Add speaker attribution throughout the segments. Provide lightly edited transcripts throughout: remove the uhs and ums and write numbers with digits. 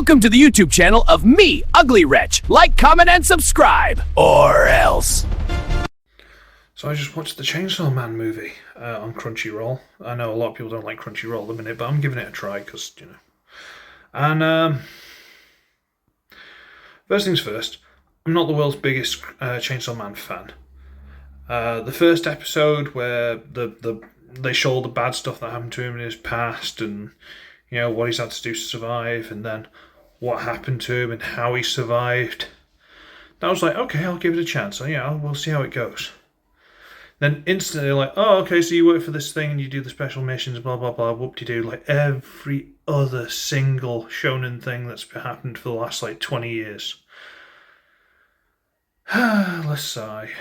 Speaker 1: Welcome to the YouTube channel of me, Ugly Wretch. Like, comment, and subscribe, or else.
Speaker 2: So I just watched the ChainsawMan movie on Crunchyroll. I know a lot of people don't like Crunchyroll at the minute, but I'm giving it a try because, you know. And first things first, I'm not the world's biggest Chainsaw Man fan. The first episode where they show all the bad stuff that happened to him in his past and, you know, what he's had to do to survive, and then what happened to him and how he survived. I was like, okay, I'll give it a chance. So, yeah, we'll see how it goes. Then instantly, like, oh, okay, so you work for this thing and you do the special missions, blah, blah, blah, whoop-de-doo. Like, every other single shonen thing that's happened for the last, 20 years. Let's sigh.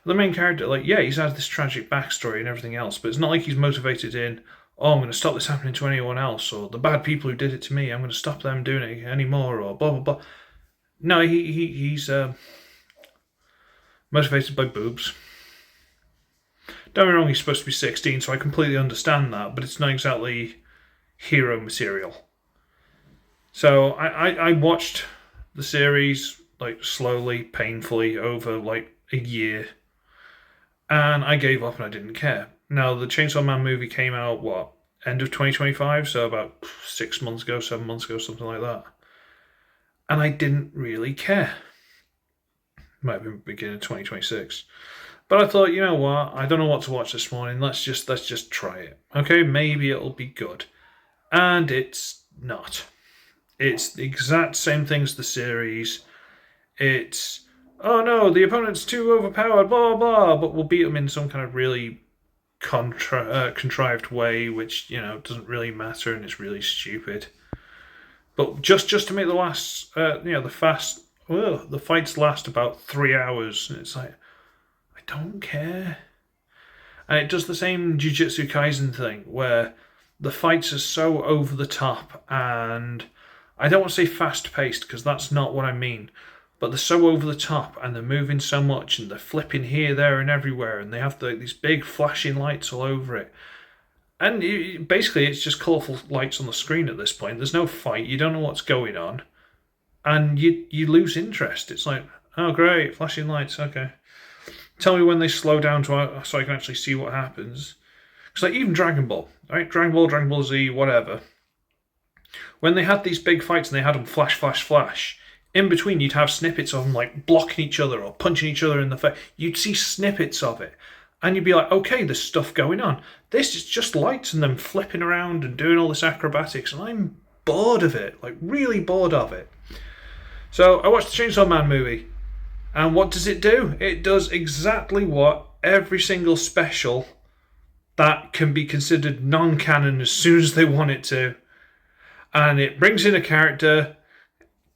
Speaker 2: The main character, yeah, he's had this tragic backstory and everything else, but it's not like he's motivated in, oh, I'm going to stop this happening to anyone else, or the bad people who did it to me, I'm going to stop them doing it anymore, or blah, blah, blah. No, he's motivated by boobs. Don't get me wrong, he's supposed to be 16, so I completely understand that, but it's not exactly hero material. So I watched the series, slowly, painfully, over, a year, and I gave up and I didn't care. Now, the Chainsaw Man movie came out, end of 2025, so about 6 months ago, 7 months ago, something like that. And I didn't really care. Might have been beginning of 2026. But I thought, you know what, I don't know what to watch this morning, let's just try it. Okay, maybe it'll be good. And it's not. It's the exact same thing as the series. It's, oh no, the opponent's too overpowered, blah, blah, but we'll beat them in some kind of really contrived way, which, doesn't really matter and it's really stupid. But just to make the fights last about 3 hours, and it's like, I don't care. And it does the same Jujutsu Kaisen thing, where the fights are so over the top, and I don't want to say fast-paced, because that's not what I mean, but they're so over the top, and they're moving so much, and they're flipping here, there, and everywhere, and they have these big flashing lights all over it. And basically, it's just colourful lights on the screen at this point. There's no fight, you don't know what's going on, and you lose interest. It's like, oh great, flashing lights, okay. Tell me when they slow down so I can actually see what happens. Because even Dragon Ball, right? Dragon Ball Z, whatever. When they had these big fights and they had them flash, flash, flash, in between, you'd have snippets of them blocking each other or punching each other in the face. You'd see snippets of it. And you'd be like, okay, there's stuff going on. This is just lights and them flipping around and doing all this acrobatics. And I'm bored of it. Really bored of it. So I watched the Chainsaw Man movie. And what does it do? It does exactly what every single special that can be considered non-canon as soon as they want it to. And it brings in a character.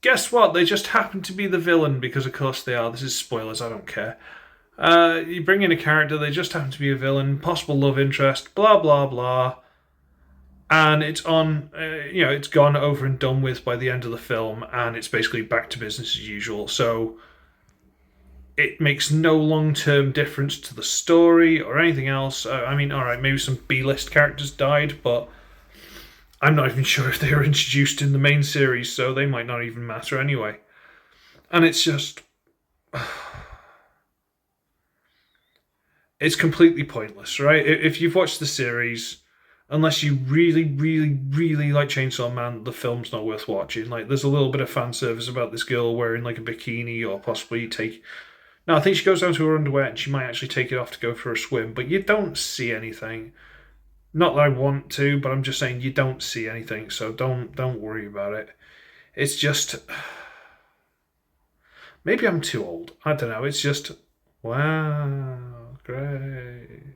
Speaker 2: Guess what? They just happen to be the villain because, of course, they are. This is spoilers. I don't care. You bring in a character. They just happen to be a villain. Possible love interest. Blah, blah, blah. And it's on, it's gone over and done with by the end of the film. And it's basically back to business as usual. So it makes no long-term difference to the story or anything else. I mean, all right, maybe some B-list characters died, but I'm not even sure if they were introduced in the main series, so they might not even matter anyway. And it's just, it's completely pointless, right? If you've watched the series, unless you really, really, really like Chainsaw Man, the film's not worth watching. There's a little bit of fan service about this girl wearing a bikini, or possibly no, I think she goes down to her underwear and she might actually take it off to go for a swim, but you don't see anything. Not that I want to, but I'm just saying you don't see anything, so don't worry about it. It's just, maybe I'm too old. I don't know. It's just, wow, great.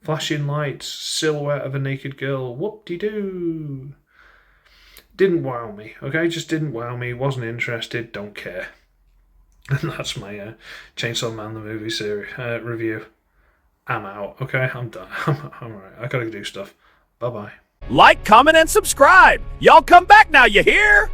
Speaker 2: Flashing lights, silhouette of a naked girl, whoop-de-doo. Didn't wow me, okay? Just didn't wow me. Wasn't interested. Don't care. And that's my Chainsaw Man the movie series review. I'm out, okay? I'm done. I'm alright. I gotta do stuff. Bye-bye.
Speaker 1: Like, comment, and subscribe. Y'all come back now, you hear?